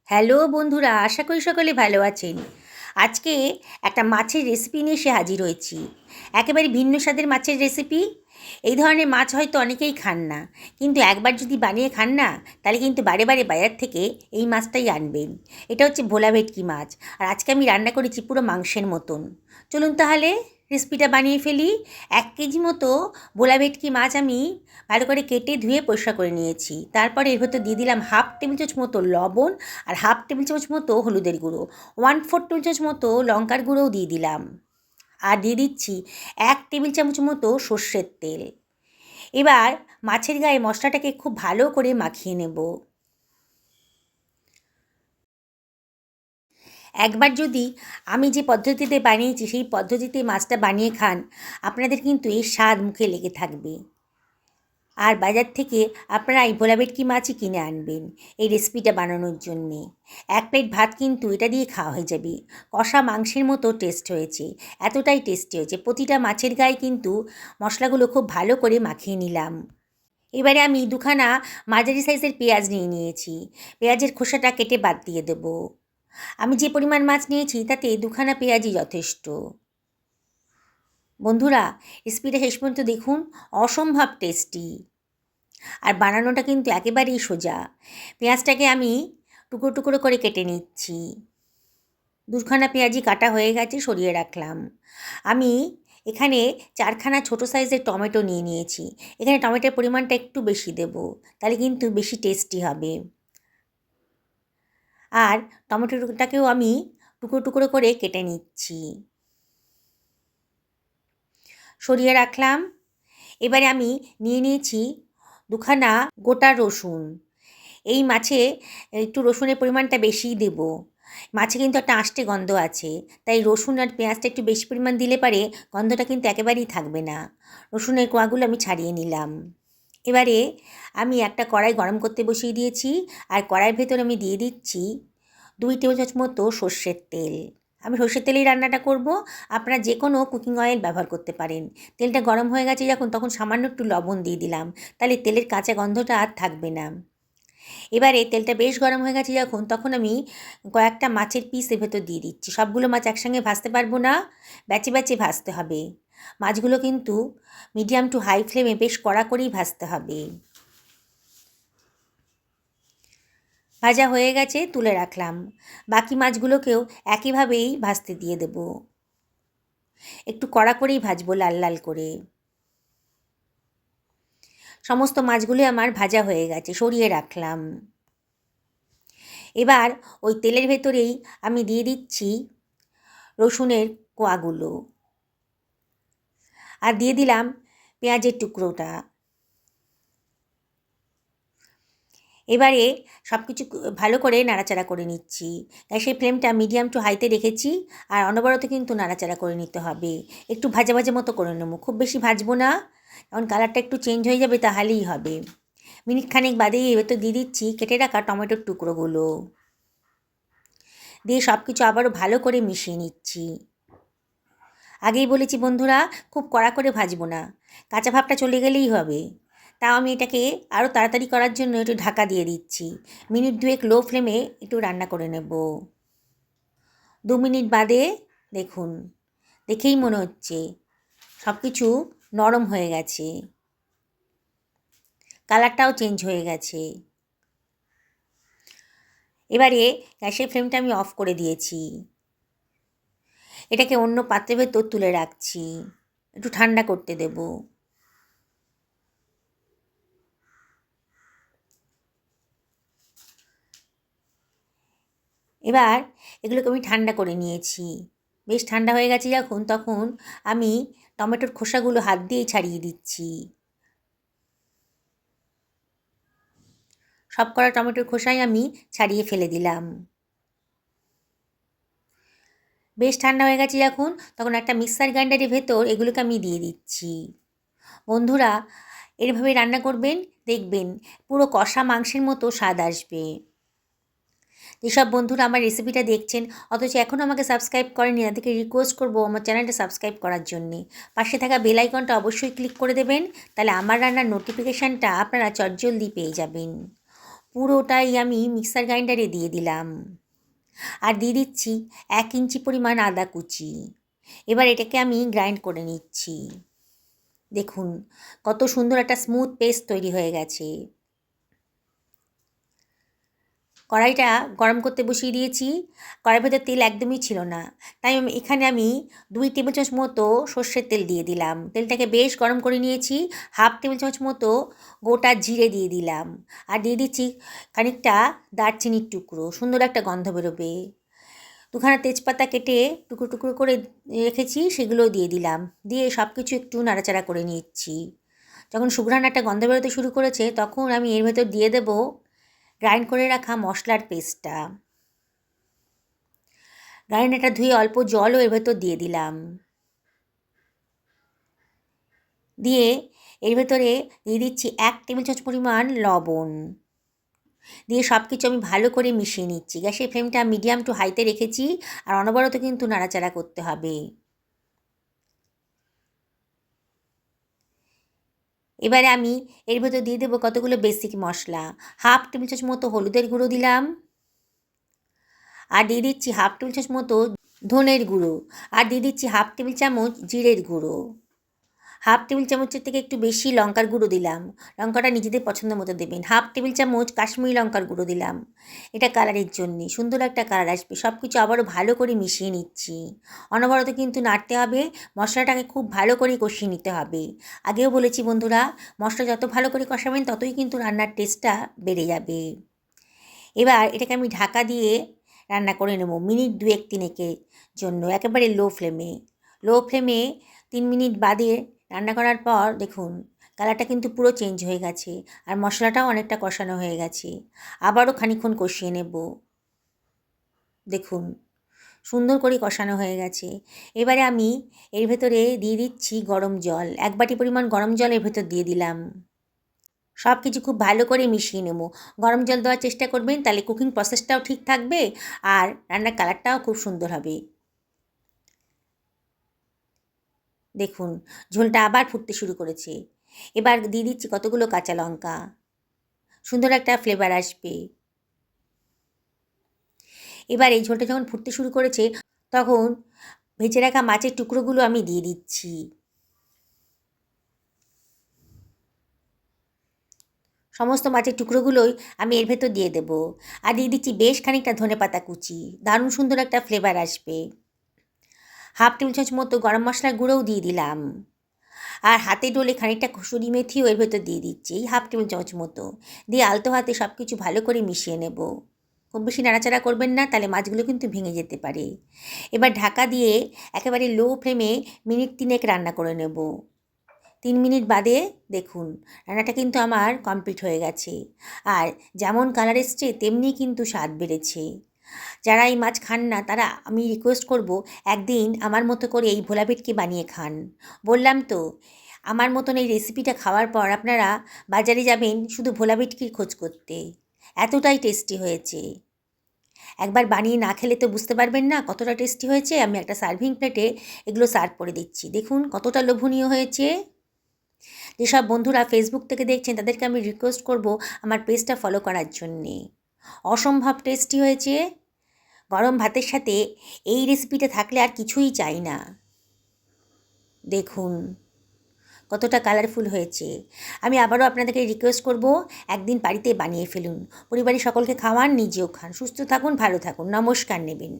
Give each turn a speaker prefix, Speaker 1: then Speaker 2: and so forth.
Speaker 1: Hello বন্ধুরা, আশা করি সকলে ভালো আছেন। আজকে একটা মাছের রেসিপি নিয়ে এসে হাজির হয়েছি। একেবারে ভিন্ন স্বাদের মাছের রেসিপি। এই ধরনের মাছ হয়তো অনেকেই খান না, কিন্তু একবার যদি বানিয়ে খান না, তাহলে কিন্তু বারে বারে বাজার থেকে এই মাছটাই আনবেন। এটা হচ্ছে ভোলা ভেটকি মাছ, আর আজকে আমি রান্না করেছি পুরো মাংসের মতন। চলুন তাহলে রেসিপিটা বানিয়ে ফেলি। 1 কেজি মতো ভোলা ভেটকি মাছ আমি ভালো করে কেটে ধুয়ে পরিষ্কার করে নিয়েছি। তারপরে এর ভেতর দিয়ে দিলাম 1/2 টেবিল চামচ মতো লবণ, আর 1/2 টেবিল চামচ মতো হলুদের গুঁড়ো, 1/4 টেবিল চামচ মতো লঙ্কার গুঁড়োও দিয়ে দিলাম, আর দিয়ে দিচ্ছি 1 টেবিল চামচ মতো সর্ষের তেল। এবার মাছের গায়ে মশলাটাকে খুব ভালো করে মাখিয়ে নেব। একবার যদি আমি যে পদ্ধতিতে বানিয়েছি সেই পদ্ধতিতে মাছটা বানিয়ে খান, আপনাদের কিন্তু এর স্বাদ মুখে লেগে থাকবে। আর বাজার থেকে আপনারা এই ভোলা ভেটকি মাছই কিনে আনবেন এই রেসিপিটা বানানোর জন্যে। 1 প্লেট ভাত কিন্তু এটা দিয়ে খাওয়া হয়ে যাবে। কষা মাংসের মতো টেস্ট হয়েছে, এতটাই টেস্টি হয়েছে। প্রতিটা মাছের গায়ে কিন্তু মশলাগুলো খুব ভালো করে মাখিয়ে নিলাম। এবারে আমি 2খানা মাঝারি সাইজের পেঁয়াজ নিয়ে নিয়েছি। পেঁয়াজের খোসাটা কেটে বাদ দিয়ে দেব। আমি যে পরিমাণ মাছ নিয়েছি তাতে 2খানা পেঁয়াজই যথেষ্ট। বন্ধুরা, রেসিপিটা শেষ পর্যন্ত দেখুন, অসম্ভব টেস্টি। আর বানানোটা কিন্তু একেবারেই সোজা। পেঁয়াজটাকে আমি টুকরো টুকরো করে কেটে নিচ্ছি। 2খানা পেঁয়াজই কাটা হয়ে গেছে, সরিয়ে রাখলাম। আমি এখানে 4খানা ছোটো সাইজের টমেটো নিয়ে নিয়েছি। এখানে টমেটোর পরিমাণটা একটু বেশি দেব, তাহলে কিন্তু বেশি টেস্টি হবে। আর টমেটোটাকেও আমি টুকরো টুকরো করে কেটে নিচ্ছি, সরিয়ে রাখলাম। এবারে আমি নিয়ে নিয়েছি 2খানা গোটা রসুন। এই মাছে একটু রসুনের পরিমাণটা বেশিই দেব। মাছে কিন্তু একটা আষ্টে গন্ধ আছে, তাই রসুন আর পেঁয়াজটা একটু বেশি পরিমাণ দিলে পারে গন্ধটা কিন্তু একেবারেই থাকবে না। রসুনের কোয়াগুলো আমি ছাড়িয়ে নিলাম। এবারে আমি একটা কড়াই গরম করতে বসিয়ে দিয়েছি, আর কড়াইয়ের ভেতর আমি দিয়ে দিচ্ছি 2 টেবিল চামচ মতো সর্ষের তেল। আমি সর্ষের তেলেই রান্নাটা করব। আপনারা যে কোনো কুকিং অয়েল ব্যবহার করতে পারেন। তেলটা গরম হয়ে গেছে যখন, তখন সামান্য একটু লবণ দিয়ে দিলাম, তাহলে তেলের কাঁচা গন্ধটা আর থাকবে না। এবারে তেলটা বেশ গরম হয়ে গেছে যখন, তখন আমি কয়েকটা মাছের পিস এর ভেতর দিয়ে দিচ্ছি। সবগুলো মাছ একসঙ্গে ভাজতে পারবো না, ব্যাচে ব্যাচে ভাজতে হবে। মাছগুলো কিন্তু মিডিয়াম টু হাই ফ্লেমে বেশ কড়া করেই ভাজতে হবে। ভাজা হয়ে গেছে, তুলে রাখলাম। বাকি মাছগুলোকেও একইভাবেই ভাজতে দিয়ে দেব। একটু কড়া করেই ভাজবো, লাল লাল করে। সমস্ত মাছগুলো আমার ভাজা হয়ে গেছে, সরিয়ে রাখলাম। এবার ওই তেলের ভেতরেই আমি দিয়ে দিচ্ছি রসুনের কোয়াগুলো, আর দিয়ে দিলাম পেঁয়াজের টুকরোটা। এবারে সব কিছু ভালো করে নাড়াচাড়া করে নিচ্ছি। গ্যাসের ফ্লেমটা মিডিয়াম টু হাইতে রেখেছি, আর অনবরত কিন্তু নাড়াচাড়া করে নিতে হবে। একটু ভাজা ভাজা মতো করে নেবো, খুব বেশি ভাজবো না, কারণ কালারটা একটু চেঞ্জ হয়ে যাবে, তাহলেই হবে। মিনিট খানেক বাদেই এবার তো দিয়ে দিচ্ছি কেটে রাখা টমেটোর টুকরোগুলো, দিয়ে সব কিছু আবারও ভালো করে মিশিয়ে নিচ্ছি। আগেই বলেছি বন্ধুরা, খুব কড়া করে ভাজবো না, কাঁচা ভাবটা চলে গেলেই হবে। তাও আমি এটাকে আরও তাড়াতাড়ি করার জন্য একটু ঢাকা দিয়ে দিচ্ছি। মিনিট 2 লো ফ্লেমে একটু রান্না করে নেব। 2 মিনিট বাদে দেখুন, দেখেই মনে হচ্ছে সব কিছু নরম হয়ে গেছে, কালারটাও চেঞ্জ হয়ে গেছে। এবারে গ্যাসের ফ্লেমটা আমি অফ করে দিয়েছি। এটাকে অন্য পাত্রের ভেতর তুলে রাখছি, একটু ঠান্ডা করতে দেব। এবার এগুলোকে আমি ঠান্ডা করে নিয়েছি। বেশ ঠান্ডা হয়ে গেছে যখন, তখন আমি টমেটোর খোসাগুলো হাত দিয়েই ছাড়িয়ে দিচ্ছি। সব কটা টমেটোর খোসাই আমি ছাড়িয়ে ফেলে দিলাম। বেশ ঠান্ডা হয়ে গেছে যখন, তখন একটা মিক্সার গ্রাইন্ডারের ভেতর এগুলোকে আমি দিয়ে দিচ্ছি। বন্ধুরা, এভাবে রান্না করবেন, দেখবেন পুরো কষা মাংসের মতো স্বাদ আসবে। যেসব বন্ধুরা আমার রেসিপিটা দেখছেন অথচ এখনও আমাকে সাবস্ক্রাইব করেনি, তাদেরকে রিকোয়েস্ট করবো আমার চ্যানেলটা সাবস্ক্রাইব করার জন্যে। পাশে থাকা বেল আইকনটা অবশ্যই ক্লিক করে দেবেন, তাহলে আমার রান্নার নোটিফিকেশানটা আপনারা চটজলদি পেয়ে যাবেন। পুরোটাই আমি মিক্সার গ্রাইন্ডারে দিয়ে দিলাম। আর দিয়ে দিচ্ছি 1 ইঞ্চি পরিমাণ আদা কুচি। এবার এটাকে আমি গ্রাইন্ড করে নিচ্ছি। দেখুন কত সুন্দর একটা স্মুথ পেস্ট তৈরি হয়ে গেছে। কড়াইটা গরম করতে বসিয়ে দিয়েছি। কড়াইয়ের ভেতর তেল একদমই ছিল না, তাই এখানে আমি 2 টেবিল চামচ মতো সর্ষের তেল দিয়ে দিলাম। তেলটাকে বেশ গরম করে নিয়েছি। 1/2 টেবিল চামচ মতো গোটা জিরে দিয়ে দিলাম। আর দিয়ে দিচ্ছি খানিকটা দারচিনির টুকরো, সুন্দর একটা গন্ধ বেরোবে। 2খানা তেজপাতা কেটে টুকরো টুকরো করে রেখেছি, সেগুলো দিয়ে দিলাম। দিয়ে সব কিছু একটু নাড়াচাড়া করে নিচ্ছি। যখন সুঘ্রাণ একটা গন্ধ বেরোতে শুরু করেছে, তখন আমি এর ভেতর দিয়ে দেব গ্রাইন্ড করে রাখা মশলার পেস্টটা। গ্রাইন্ডারটা ধুয়ে অল্প জলও এর ভেতর দিয়ে দিলাম। দিয়ে এর ভেতরে দিয়ে দিচ্ছি 1 টেবিল চামচ পরিমাণ লবণ। দিয়ে সব কিছু আমি ভালো করে মিশিয়ে নিচ্ছি। গ্যাসের ফ্লেমটা মিডিয়াম টু হাইতে রেখেছি, আর অনবরত কিন্তু নাড়াচাড়া করতে হবে। এবারে আমি এর ভেতর দিয়ে দেবো কতগুলো বেসিক মশলা। 1/2 টেবিল চামচ মতো হলুদের গুঁড়ো দিলাম। আর দিয়ে দিচ্ছি 1/2 টেবিল চামচ মতো ধনের গুঁড়ো। আর দিয়ে দিচ্ছি 1/2 টেবিল চামচ জিরের গুঁড়ো। 1/2 টেবিল চামচের থেকে একটু বেশি লঙ্কার গুঁড়ো দিলাম। লঙ্কাটা নিজেদের পছন্দ মতো দেবেন। 1/2 টেবিল চামচ কাশ্মীরি লঙ্কার গুঁড়ো দিলাম। এটা কালারের জন্যে, সুন্দর একটা কালার আসবে। সব কিছু আবারও ভালো করে মিশিয়ে নিচ্ছি। অনবরত কিন্তু নাড়তে হবে। মশলাটাকে খুব ভালো করে কষিয়ে নিতে হবে। আগেও বলেছি বন্ধুরা, মশলা যত ভালো করে কষাবেন ততই কিন্তু রান্নার টেস্টটা বেড়ে যাবে। এবার এটাকে আমি ঢাকা দিয়ে রান্না করে নেব মিনিট 2-3 জন্য, একেবারে লো ফ্লেমে 3 মিনিট বাদে রান্না করার পর দেখুন কালারটা কিন্তু পুরো চেঞ্জ হয়ে গেছে, আর মশলাটাও অনেকটা কষানো হয়ে গেছে। আবারও খানিকক্ষণ কষিয়ে নেব। দেখুন সুন্দর করে কষানো হয়ে গেছে। এবারে আমি এর ভেতরে দিয়ে দিচ্ছি গরম জল। 1 বাটি পরিমাণ গরম জল এর ভেতর দিয়ে দিলাম। সব কিছু খুব ভালো করে মিশিয়ে নেব। গরম জল দেওয়ার চেষ্টা করবেন, তাহলে কুকিং প্রসেসটাও ঠিক থাকবে আর রান্নার কালারটাও খুব সুন্দর হবে। দেখুন ঝোলটা আবার ফুটতে শুরু করেছে। এবার দিয়ে দিচ্ছি কতগুলো কাঁচা লঙ্কা, সুন্দর একটা ফ্লেভার আসবে। এবার এই ঝোলটা যখন ফুটতে শুরু করেছে, তখন ভেজে রাখা মাছের টুকরোগুলো আমি দিয়ে দিচ্ছি। সমস্ত মাছের টুকরোগুলোই আমি এর ভেতর দিয়ে দেবো। আর দিয়ে দিচ্ছি বেশ খানিকটা ধনেপাতা কুচি, দারুণ সুন্দর একটা ফ্লেভার আসবে। 1/2 টেবিল চামচ মতো গরম মশলার গুঁড়োও দিয়ে দিলাম। আর হাতে ডলে খানিকটা কসুরি মেথিও এর ভেতর দিয়ে দিচ্ছি, 1/2 টেবিল চামচ মতো। দিয়ে আলতো হাতে সব কিছু ভালো করে মিশিয়ে নেব। খুব বেশি নাড়াচাড়া করবেন না, তাহলে মাছগুলো কিন্তু ভেঙে যেতে পারে। এবার ঢাকা দিয়ে একেবারে লো ফ্লেমে মিনিট 3 রান্না করে নেব। 3 মিনিট বাদে দেখুন রান্নাটা কিন্তু আমার কমপ্লিট হয়ে গেছে। আর যেমন কালার এসছে তেমনি কিন্তু স্বাদ বেড়েছে। যারা এই মাছ খান না, তারা আমি রিকোয়েস্ট করব একদিন আমার মতো করে এই ভোলা ভেটকি বানিয়ে খান। বললাম তো, আমার মতন এই রেসিপিটা খাওয়ার পর আপনারা বাজারে যাবেন শুধু ভোলা ভেটকির খোঁজ করতে। এতটাই টেস্টি হয়েছে। একবার বানিয়ে না খেলে তো বুঝতে পারবেন না কতটা টেস্টি হয়েছে। আমি একটা সার্ভিং প্লেটে এগুলো সার্ভ করে দিচ্ছি। দেখুন কতটা লোভনীয় হয়েছে। যেসব বন্ধুরা ফেসবুক থেকে দেখছেন তাদেরকে আমি রিকোয়েস্ট করব আমার পেজটা ফলো করার জন্যে। অসম্ভব টেস্টি হয়েছে। গরম ভাতের সাথে এই রেসিপিটা থাকলে আর কিছুই চাই না। দেখুন কতটা কালারফুল হয়েছে। আমি আবারও আপনাদেরকে রিকোয়েস্ট করব একদিন বাড়িতে বানিয়ে ফেলুন। পরিবারের সকলকে খাওয়ান, নিজেও খান। সুস্থ থাকুন, ভালো থাকুন। নমস্কার নেবেন।